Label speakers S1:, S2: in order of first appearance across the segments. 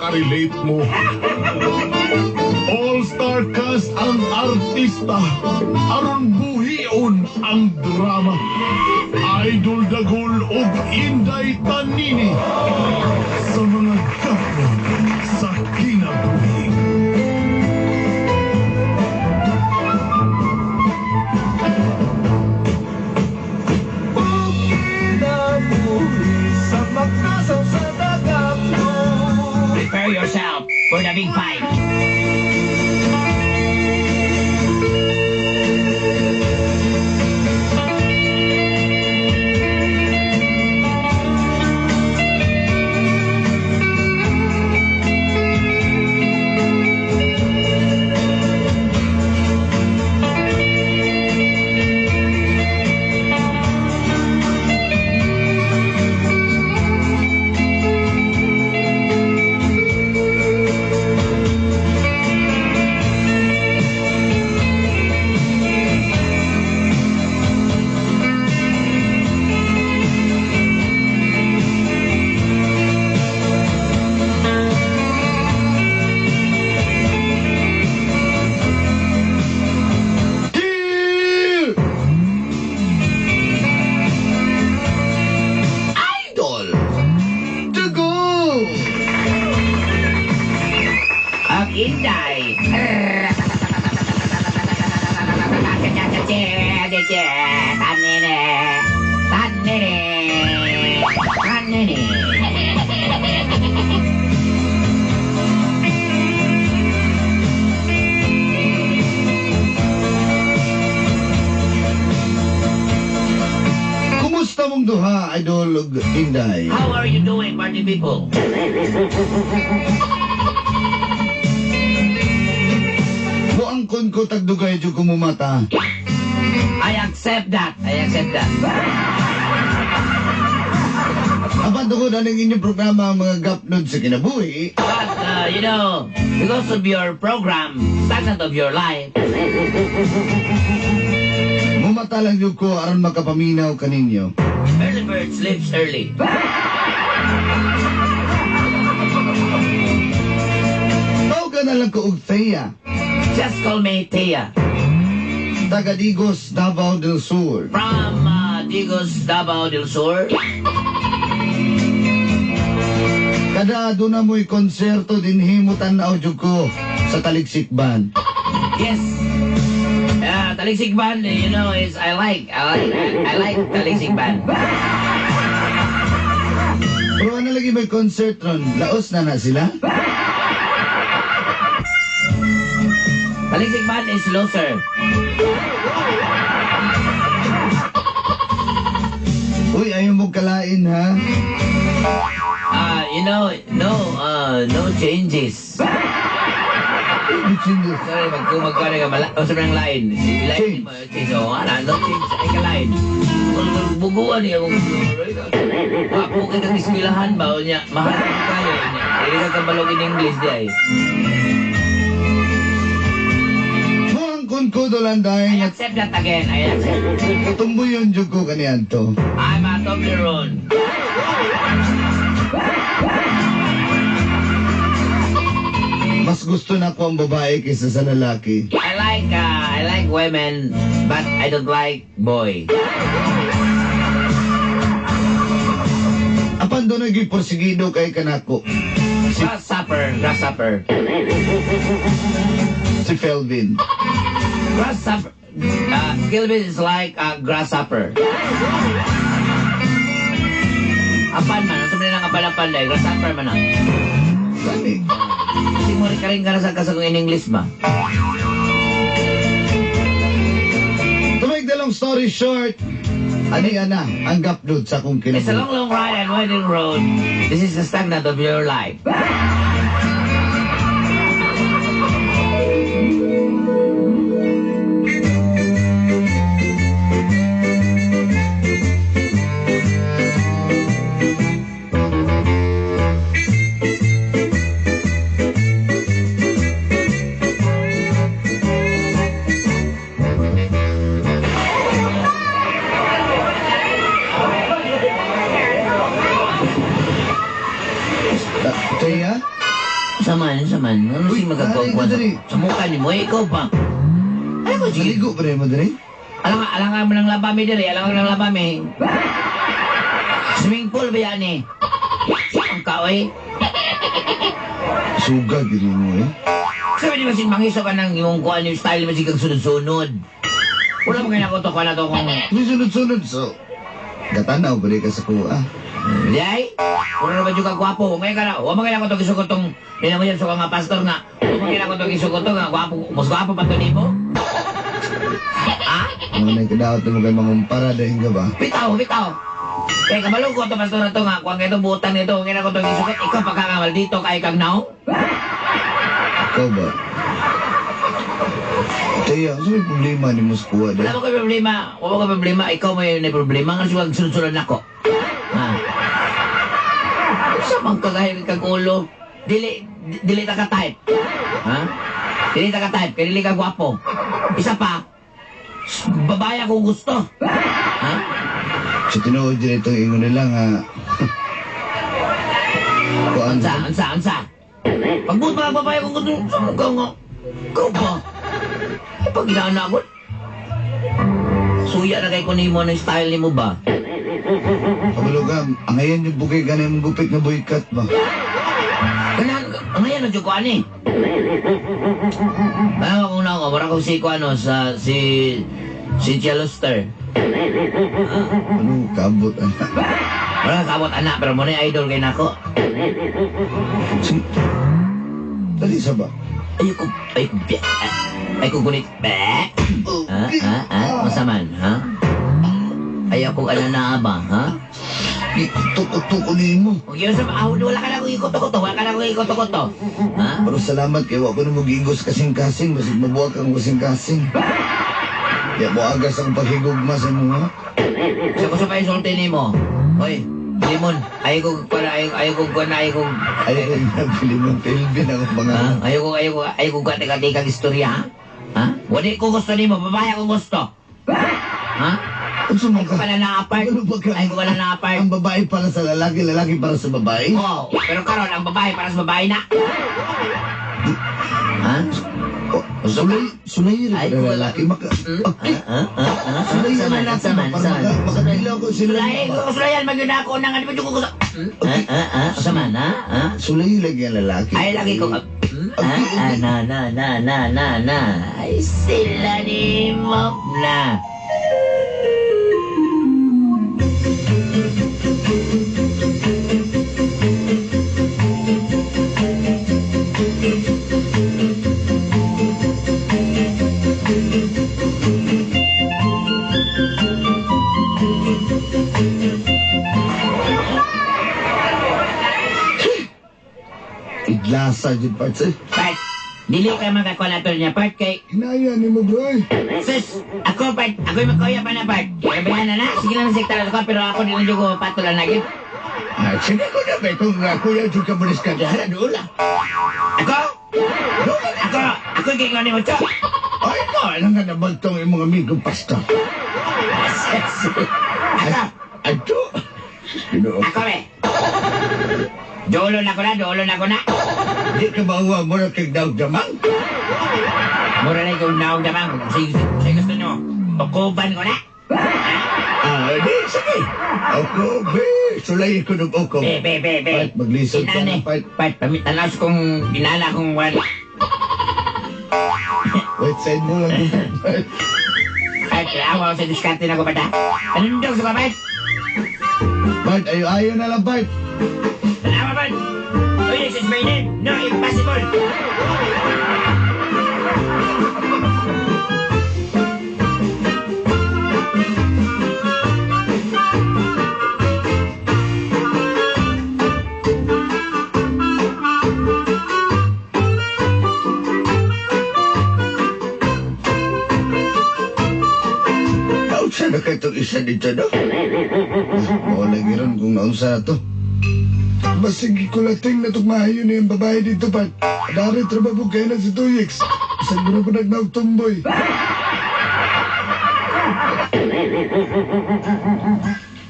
S1: makarelate mo. All-star cast ang artista, aron buhion ang drama. Idol Dagol ug Inday Tanini sa mga kapwa sa kinabuhi.
S2: Prepare yourself for the big fight. Inday.
S3: Kumusta mong duha, Idol ug Inday?
S2: How are you doing, party people?
S3: Muangkon ko tagdugay jud ko mumata.
S2: I accept that. I accept that.
S3: Apan tungod aning inyong programa ang mga gapnod sa kinabuhi.
S2: But, you know, because of your program, stagnant of your life,
S3: Mumata lang jud ko aron makapaminaw kaninyo.
S2: early bird sleeps early.
S3: Tawag na lang ko og Thea.
S2: Just call me Tia.
S3: Taga Digos, Davao del Sur.
S2: From Digos, Davao del Sur.
S3: Kada doon na mo'y konserto din himutan na audio ko sa Taligsik Band.
S2: Yes. Taligsik Band, you know, is I like Taligsik Band.
S3: Pero ano lagi may concert ron? Laos na sila?
S2: Taligsik Band is loser.
S3: Uy, ayaw mong kalain ha?
S2: You know, no changes. Sorry, magkari ka sabi ng line. Line mo, so, no change, ay ka line. Buguan niya, wapo ka ng ispilahan ba, o niya, mahal ka kayo, niya. Hindi ka kabalog in English, di ay.
S3: Muangkon ko dolanday
S2: I
S3: nga
S2: accept that again, I accept.
S3: tumbuyon jud ko kaniyan to.
S2: I'm a Toblerone.
S3: Mas gusto na ko ang babae kaysa sa lalaki.
S2: I like women, but I don't like boy.
S3: Apan doon naging porsigido kay kanako.
S2: Grasshopper.
S3: Si Felvin.
S2: Grasshopper. Kilvin is like a grasshopper. Apan man, sabi na ng apalapan dahil, grasshopper man ang.
S3: Gani.
S2: Kasi mo rin ka rin kasagong in English ba?
S3: To make the long story short, ani ana ang gapnod sa akong
S2: It's a
S3: kinabuhi.
S2: long ride and winding road. This is the stagnant of your life.
S3: Kaya,
S2: Saman. Ano
S3: Uy,
S2: si magagawa
S3: pare, madali.
S2: sa mukha ni mo? Ikaw pa. Ay ko, sige.
S3: Maligo pa rin mo din.
S2: Alang mo ng labami diri. Alang ng labami. Swimming pool ba yan eh? Ang kaoy.
S3: Suga, gini mo eh.
S2: Sabi di ba mangiso ka ng yung kuha yung style mo sigang sunod-sunod. Wala mo kaya nakutok ka na to kung...
S3: May sunod-sunod, so... Gatanaw pa rin ka sa kuha.
S2: Yay? Wala naman yung kagwapo. Ngayon ka na, huwag mo kaya nakutok isukotong... Yan mo yan, suka nga pastor nga. Huwag mo kaya nakutok isukotong nga. Gwapo, mas gwapo pa to ni mo? Ha?
S3: Mga nagkadaot na mo kayo mangumpara dahil ka ba?
S2: Bitaw. Kaya kabalong ko to pastor na to nga. Kung ito butang nito, huwag kaya nakutok isukot. Ikaw pagkakamal dito kay kag now?
S3: Ikaw ba? Kaya, ano may problema ni mo sa kuha
S2: Wala
S3: dahil?
S2: mo kayo problema. Wala mo kayo problema. Ikaw may problema. Nga siya sunod-sunod ako. Ha? Sa mga kagahil kag ulo. Dili ta ka type. Ha? Dili ta ka type. Kaya dili ka gwapo. Isa pa. Babae akong gusto. Ha?
S3: Sa tinuod din itong ingo nila nga... Kuhaan
S2: Ansa. Pagbuot pa ang babae akong gusto. Sa mukha nga. Ikaw ba? Eh, pag inaanakot. Suya na kay kunimo ng style ni mo ba?
S3: Kabalugam, ang ngayon yung bukay ka na yung gupit na boycott ba?
S2: Ngayon, medyo ko ani. Alam mo kung na ako, wala kong si Tia Luster.
S3: Ano, kabot anak.
S2: Wala kang kabot anak, pero mo na yung idol kay nako.
S3: Dali sa ba?
S2: Ayoko gunit. Masaman, ha? Ayoko na ba, ha?
S3: Ikutok-utok ni mo.
S2: Huwag yun sa wala ka na kong ikoto-koto. Ha?
S3: Pero salamat kayo, ako na mag-igos kasing-kasing, basig mabuwag kang kasing-kasing. Kaya mo agas ang paghigugma sa mo, ha?
S2: Siya ko sa pa insulti ni mo. Hoy, Limon, ayoko
S3: Ayaw na pili mong pilbin ang mga...
S2: ayoko kati-katikang istorya, ha? Ha? Wala ko gusto ni mo, babae akong gusto. Ha?
S3: Ang
S2: Ay ko pala na-apart. Ay ko pala na-apart.
S3: Ang babae para sa lalaki, lalaki para sa babae?
S2: Oo, pero karon ang babae para sa babae na. Ha?
S3: Sulay rin
S2: Ay,
S3: para
S2: wala.
S3: lalaki. Sulay ang lalaki para makapila ko sila.
S2: Sulayan, magyuna ako nang ano ko gusto. Saman, ha?
S3: Sulay lagi ang lalaki.
S2: Ay, lagi ko na. Ay, sila ni Mop na.
S3: Iglasa dyan parts eh.
S2: Part, dili ka magkakulatol niya, Part, kay...
S3: Hinaya ni mo bro eh.
S2: Sus, ako, Part, ako'y magkauya pa na, Part. Kabayan na. Sige lang sektar ako, pero ako din yung ko patulan na gid.
S3: Sige ko na ba itong kuya dyan ka malis ka dyan? Doon lang.
S2: Ako? Ako gingawa ni mo, Chok.
S3: Ay no, alam nga naman itong yung mga amigong pastor.
S2: Ako,
S3: Ato.
S2: ako, be. Dolo na ko na.
S3: Di ka bawa mo na kay Daw Damang?
S2: Mura na ikaw naog naman. Sige gusto nyo. Tukuban ko na.
S3: Di, sige. Ako, be. Sulayin ko ng oko.
S2: Be.
S3: Pat, maglisod ka na, Pat.
S2: Pat, pamitalas kong inala kong wala.
S3: Wait, send mo lang.
S2: Pat, awa ko sa diskarte na ko, Pat. Anong daw sa Pat?
S3: Pat, ayaw na lang, Pat.
S2: Salamat, Pat. Oh, this is my name. No, impossible.
S3: Naunsa na ka itong isa dito, no? Oo, lagi ron kung naunsa na to. Basig ko lating na tumahayo na yung babae dito, Pat. Dari trabaho kayo na si Tuyix. Isang grupo nagnaugtumboy.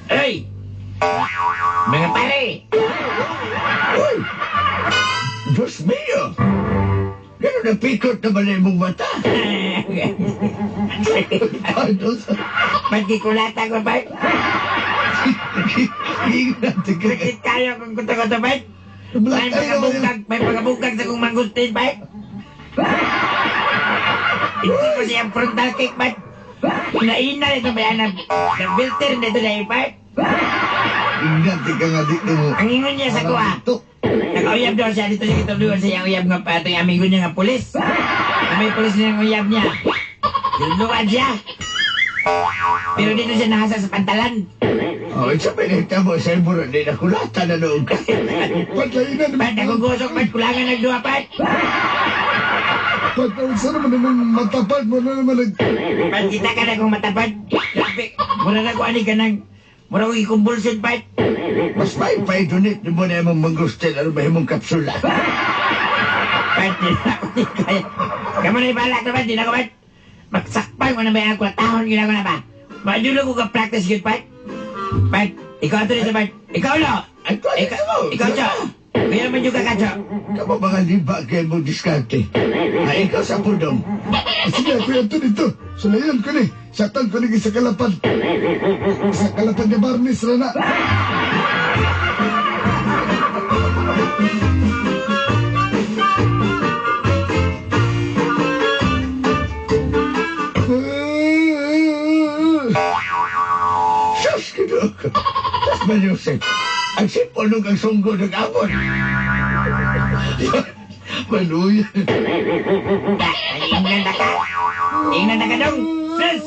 S2: Hey! Mga pare!
S3: Uy! Diyos me! napikot naman na imong mata. Ano sa...
S4: Pagkikulata ko, Bart. Sakit kayo kung kuto-kuto, Bart. May pagabugag sa kong mangustin, Bart. Hindi ko siyang frontal kick, Bart. Naina ito ba yan ng filter nito na yung Bart.
S3: Ingat ka nga dito mo.
S4: Ang ingon niya sa kuha. Nag-uyab daw siya dito sa kituluan sa iyang uyab nga pa. Ito yung amigo niya nga pulis. May pulis niya ng uyab niya. Tinuluan siya. Pero dito siya nahasa sa pantalan.
S3: Oh, isa pinita mo sa iburo, di na kulata na noong ka. Patlayinan.
S4: Pat, nagugusok, Pat, kulangan nagduwa, Pat.
S3: Pat, saan naman naman matapad mo na naman nag...
S4: Pat, kita ka na kung matapad. Grabe, mura na ko ani ka ng... Mura ko ikumbulsyon, Pat.
S3: Mas may paidunit ni mo na yung manggustin ano ba yung kapsula.
S4: Pat, di na ako di kaya. Kamu na ibalak na, Pat, di na ako, Pat. Magsakpan mo na ba ako, tahon ginagawa na ba? Madulo ko ka-practice yun, Pat. Pat, ikaw ito dito, Pat. Ikaw, lo. Ikaw, Cho. Kaya naman yung kakacho.
S3: Kamu mga liba kayo mong diskarte. Ay, ikaw sa pudong. Sige, kuya ito dito. Sulayan ko ni. Satan ko ni sa kalapan. Sa kalapan niya Barnes, Rana. Sus, kinok. Tas Manuset. Ang sipon nung ang sunggo nag-abot. Maluyan.
S4: Ingnan na ka. Ingnan na ka dong. Sus!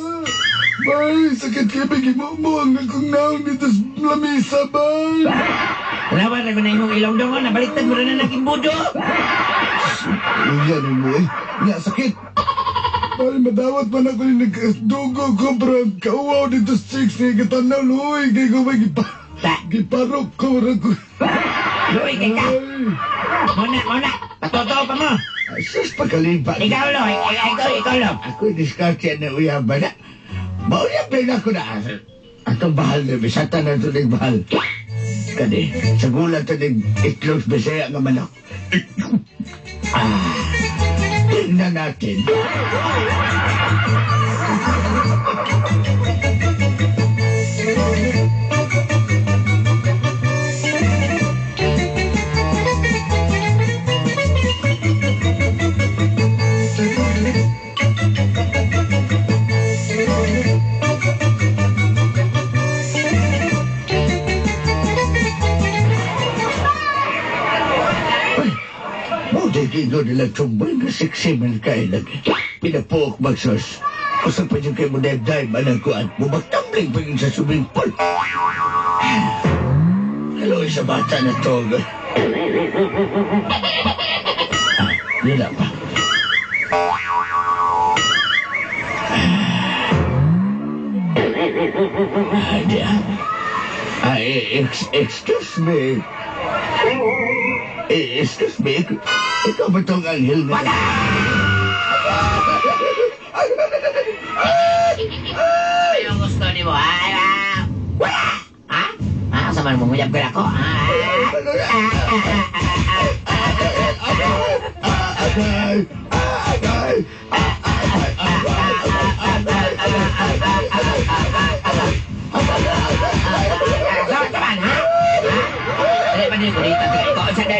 S3: Bay, sakit kayo bagi mo ang akong naong dito sa lamisa, bay.
S4: Kenapa na ko na imong ilong dong, nabaliktad mo rin na naging budo.
S3: Yan mo eh. Nga, sakit. Bay, madawat man ako ni nagdugo ko, bro. Kauwaw dito sa 6 ni katanaw, luoy. Kaya ko may giparok ko, rago.
S4: Luoy, kay ka. Muna. Patoto pa mo.
S3: Sus, pagkalipat.
S4: Ikaw, lo. Ikaw, lo.
S3: Ako diskarte na uyaban na. Mauyab din ako na. Atong bahal na, bisata na ito ng bahal. Kani, sa gulat ito ng itlog bisaya nga manok. Tingnan natin. Gigo nila tumbay na siksi man kayo lagi. Pinapuok magsos. Kusang pa yung kayo mo dive anang kuan. Bumagtambling pa yun sa swimming pool. Kaloy sa bata na to. Yun lang pa. Excuse me. Excuse me. Ikaw ba itong anghel na?
S4: Wala! Ano yung gusto ni mo? Wala! Ha? Saan mo nguyab ka na ako?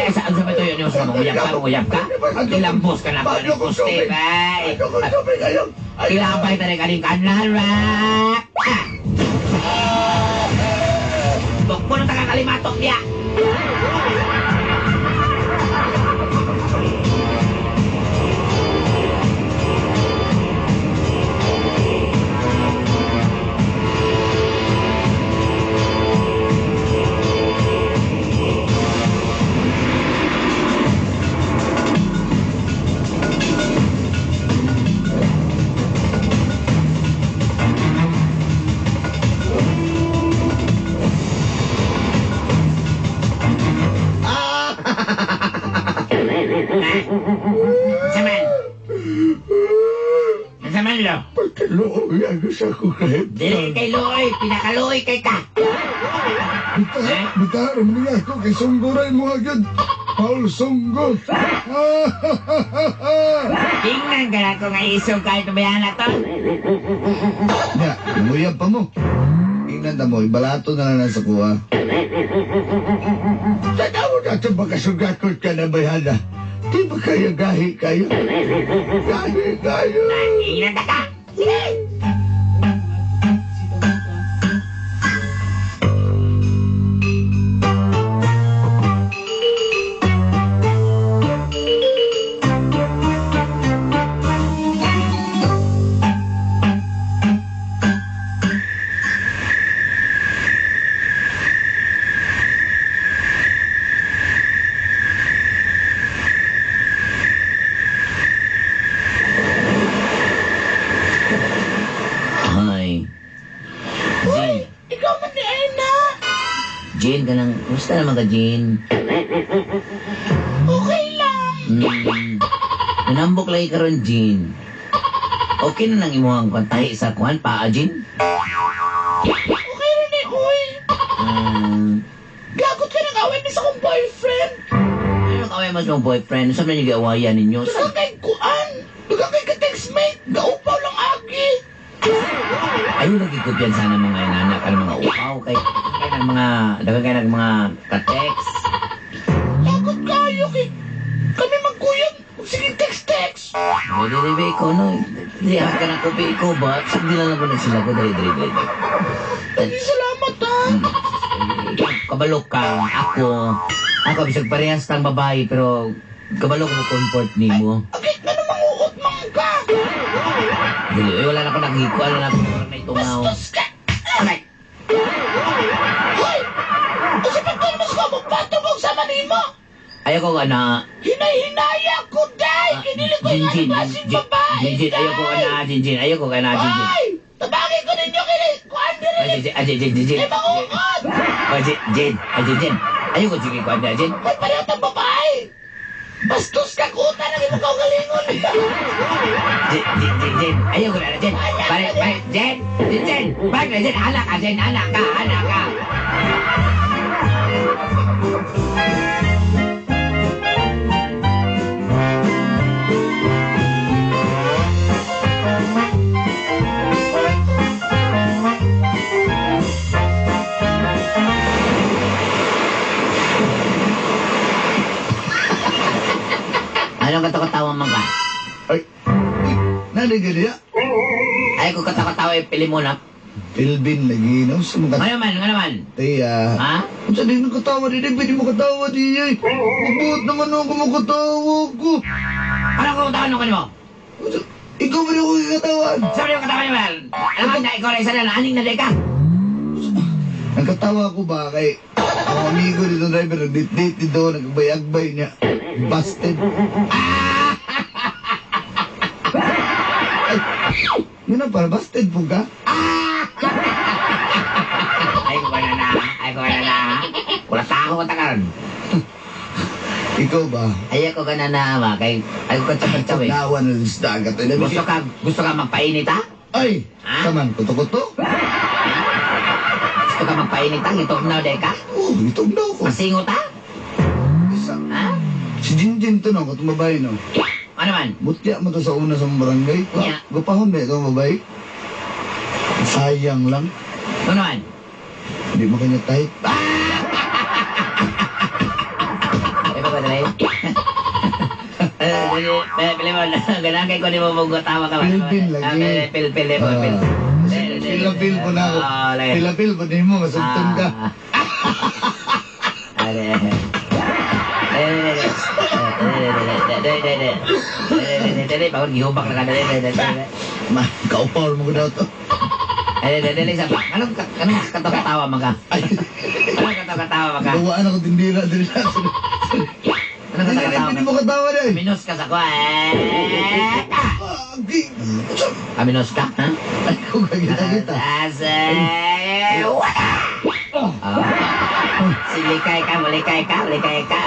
S4: Saan sa ito yun yung sa manguyab ka? Ilambos ka na pa ng poste, bay. Ilambay tayo kaning kanan, rap. Bukpo na taga kalimatok niya. Nasaman lo?
S3: Pagkaluoy ang sa ko kahit.
S4: Dili kay Loy, pinakaluoy kay ka.
S3: Bita, mo nga ako kay sungguray mo agad. Paul Sunggot.
S4: Tingnan ka na kung ay isog kahit tubayan na to.
S3: Ya, namuyab pa mo. Tingnan na mo, ibalato na lang sa kuha. Sa tao na ito magkasugatot ka na bayana. Di ba kayo gahi kayo? Gahi kayo!
S4: Tingnan ka ka. Sige.
S2: Hi. Jin.
S4: Ikaw man ni Erna.
S2: Jin ka lang. Gusto naman ka, Jin?
S4: Okay lang.
S2: Nanambok lagi ka ron, Jin. Okay na nang imuhang kontahi sa kuhan, paa, Jin?
S4: Okay rin eh, uy. Gagot ka ng away ni sa kong boyfriend.
S2: Ano kaway mas mong boyfriend? Saan na niyo gawayan ninyo?
S4: Dagang kay kuan. Dagang kay ka-textmate. Gaupaw lang agi.
S2: Ayun, nagkikupyan sana mga inanak ka ng mga upaw. Kaya ng mga, dagang kayo ng mga ka-text.
S4: Lagot kayo kay... Kami magkuyang. Sige, text.
S2: Dili, ko, no? Hindi, ka na kopi ko ba? Sagdi lang naman na sila ko, dali.
S4: Hindi salamat ha.
S2: Kabalo ka, ako bisag parehas tang babae, pero kabalo ko mo comfort ni mo.
S4: Agit na naman uot mang ka.
S2: Dili, wala na ko nakiko, wala na ko na itungaw.
S4: Bastos ka. Aray. Hoy! O sa pagkalimas ko, magpatubog sa manimo.
S2: Ayaw ko na,
S4: Hinay-hinaya ko, day. Kinili ko yung ano klaseng babae,
S2: Jinjin, ayaw ko na, Jinjin, ayaw ko na, Jinjin.
S4: Ay! Tabagin ko ninyo kini. Kuan din.
S2: Jinjin.
S4: Eh, maungot.
S2: Jinjin. Ayaw ko, sige ko na, Jin.
S4: Hoy, pareho tang babae. Bastos ka, kuta na rin mo kaugalingon.
S2: Jin. Ayaw ko na, Jin. Jin. Bag na, Jin. Anak ka, Jin. Anak ka. Anong katakatawa man ka?
S3: Ay, narinig niya.
S2: Ay, kung katakatawa, pili mo na.
S3: Pilbin, lagi na sa mga
S2: Nga naman.
S3: Tiya.
S2: Ha?
S3: Kung saan din nakatawa din, pwede mo katawa di ay. Mabuot naman ako makatawa ko.
S2: Ano kung katawan ka mo?
S3: Ikaw ba ako kakatawan?
S2: Sabi yung katawan niyo, man. Alam mo, ikaw na isa na, aning na ka.
S3: Nagkatawa ko ba kay ang amigo dito driver, nag-date dito, nagbayag-bay niya. Busted. Ay, yun na para, busted po ka?
S2: Ay, ko na. Wala tao ko takaran.
S3: Ikaw ba?
S2: Ay, ako ka na ba? Kay, ay, ko katsaw eh.
S3: Nawa na sa dagat.
S2: Gusto ka magpainit, ha?
S3: Ay,
S2: Ha?
S3: saman, kuto-kuto?
S2: Gusto ka magpainit, ha? Ito na, deka?
S3: Oh, itong daw ko.
S2: Masingot, ha?
S3: Isa.
S2: Ha?
S3: Si Jinjin to no, katong babae no.
S2: Ano man?
S3: Mutya mo to sa una sa barangay.
S2: Nya.
S3: Gupahon ba itong babae? Sayang lang.
S2: Ano man?
S3: Hindi mo kanya type.
S2: Ay, ba dali? Pili mo, ganang kay ko di mo magkatawa ka.
S3: Pilpil lagi.
S2: Pilpil.
S3: Pilapil po na ako. Pilapil po din mo, masugtong ka.
S2: Bakit gihubak na ka?
S3: Ma, kaupaw mo ko daw to.
S2: Anong katawa mga? Anong katawa mga?
S3: Gawaan ako tindira din na.
S2: Anong katawa
S3: Hindi mo katawa na eh.
S2: Minus ka sa ko Aminos ka? Ha?
S3: Ay, kung kagita-kita.
S2: Silikay ka.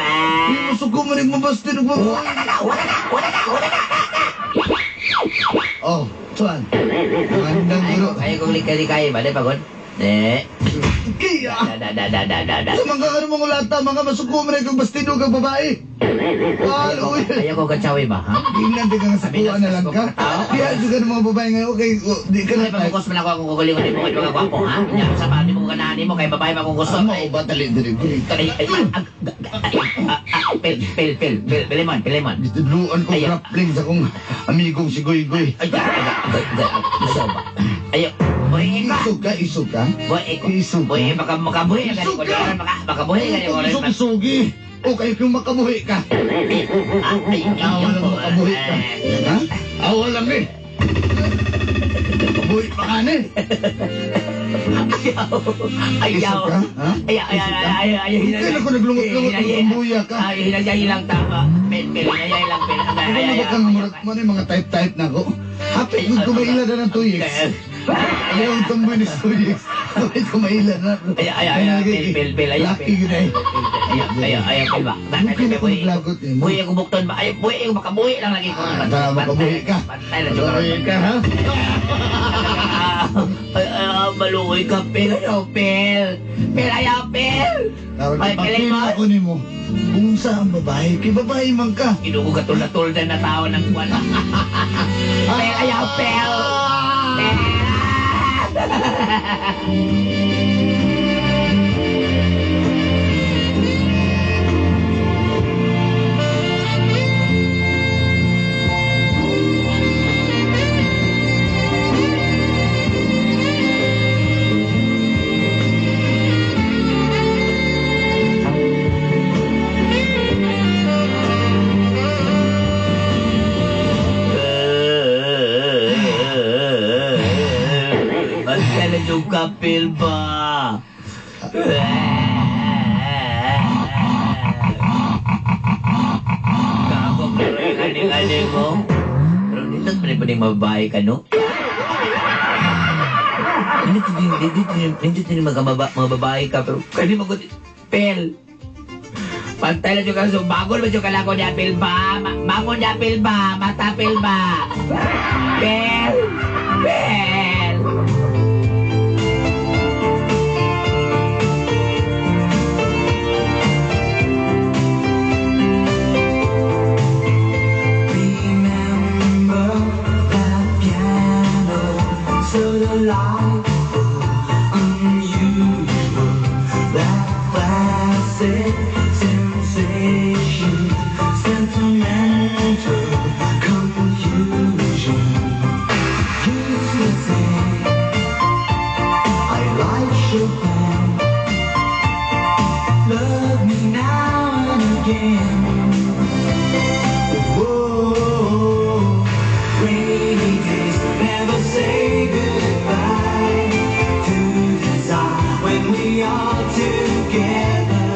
S3: Gusto ko manig mabasti na po. Oh, tuan. Magandang guro.
S2: Ay, kung likay-likay ba? Di pagod?
S3: Kiya!
S2: Da.
S3: Sa mga ano mga lata, mga masukuman na kang bastido kang babae. Walo,
S2: Ayaw ko kachawi ba, ha?
S3: Tingnan din ka nga sa kuha na lang ka. Kaya juga ng mga babae ngayon, okay, di ka
S2: Ay,
S3: na tayo.
S2: pamukos mo na ako kung kukulingon mo kayo mga gwapo, ha? Kanya sa pa, di mo ganahan mo, kay babae ba kung gusto.
S3: Ano mo ba tali diri?
S2: Pilimon.
S3: Ditudluan ko
S2: Ayaw.
S3: grappling sa kong amigong si Goy Goy.
S2: Ayaw ba? Ayaw. Buhay ka.
S3: Isog ka?
S2: Buhay ka.
S3: Isog ka?
S2: Buhay, makabuhay ka.
S3: Isog ka.
S2: Makabuhay ka.
S3: Isog-isugi. O kayo kung makabuhi ka. Awa lang makabuhi ka. Ha? Awa lang eh. Makabuhi pa ka na eh.
S2: Ayaw.
S3: Isog ka? Ha?
S2: Ayaw.
S3: Kaya ako naglungot-lungot ng buya ka.
S2: Hinagay lang tama. Hinagay lang.
S3: Ano ba kang mo na mga type-type na ko? Hapit kung kumaila na ng 2 years. Ayaw ang tamboy ni 2 years. Hapit kumaila na.
S2: Ayaw.
S3: Laki yun eh.
S2: Ayaw, ba?
S3: Buki na kung naglagot eh.
S2: Buhay ako bukton ba? Ay, buhay ako makabuhay lang lagi ko.
S3: Makabuhi ka.
S2: Pantay na juga.
S3: Makabuhi ka ha?
S2: Maluoy ka, Pel. Ayaw, Pel. Pel, ayaw, Pel. Ay,
S3: Pakila ako ni mo. Kung saan babae, kay babae man ka.
S2: Inugo ka tulad-tulad na tao ng kuwan. Pel, ayaw, Pel. Pel. Magkala yung kapil ba? Kakong kaning-kaning mo. Pero dito pa rin mababae ka, no? Hindi din mga babae ka, pero kani magot Pel. Pantay na juga so bagol ba juga lako ni apil ba? Bangon ni apil ba? Mata apil ba? Pel. Pel.
S5: Remember that piano, so light, unusual, that classic sensation, sentimental confusion. Used to say I like Chopin, love me now and again. Whoa, rainy days never say goodbye to the time when we are together.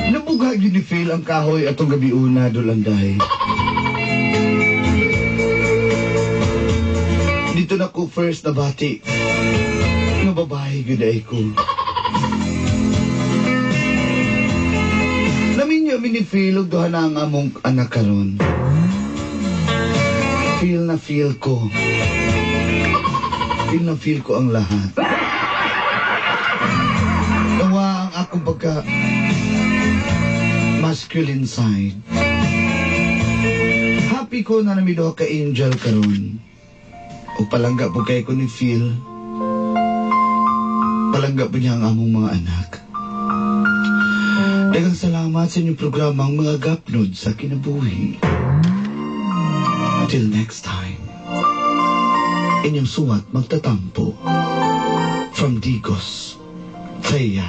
S3: Nabughag yun ni Phil ang kahoy atong gabi una dolanday. Dito na ko first na bati. Nga babae gyud ko. Lamin niyo ni Phil og duha na ang among anak karon. Feel na feel ko. Feel na feel ko ang lahat. Nawa ang akong pagka masculine side. Happy ko na namido ka angel karon. O palangga po kay ko ni Phil. Palangga po niya ang among mga anak. Daghang salamat sa inyong programang mga gapnod sa kinabuhi. Until next time. Inyong suwat magtatampo. From Digos, Thea.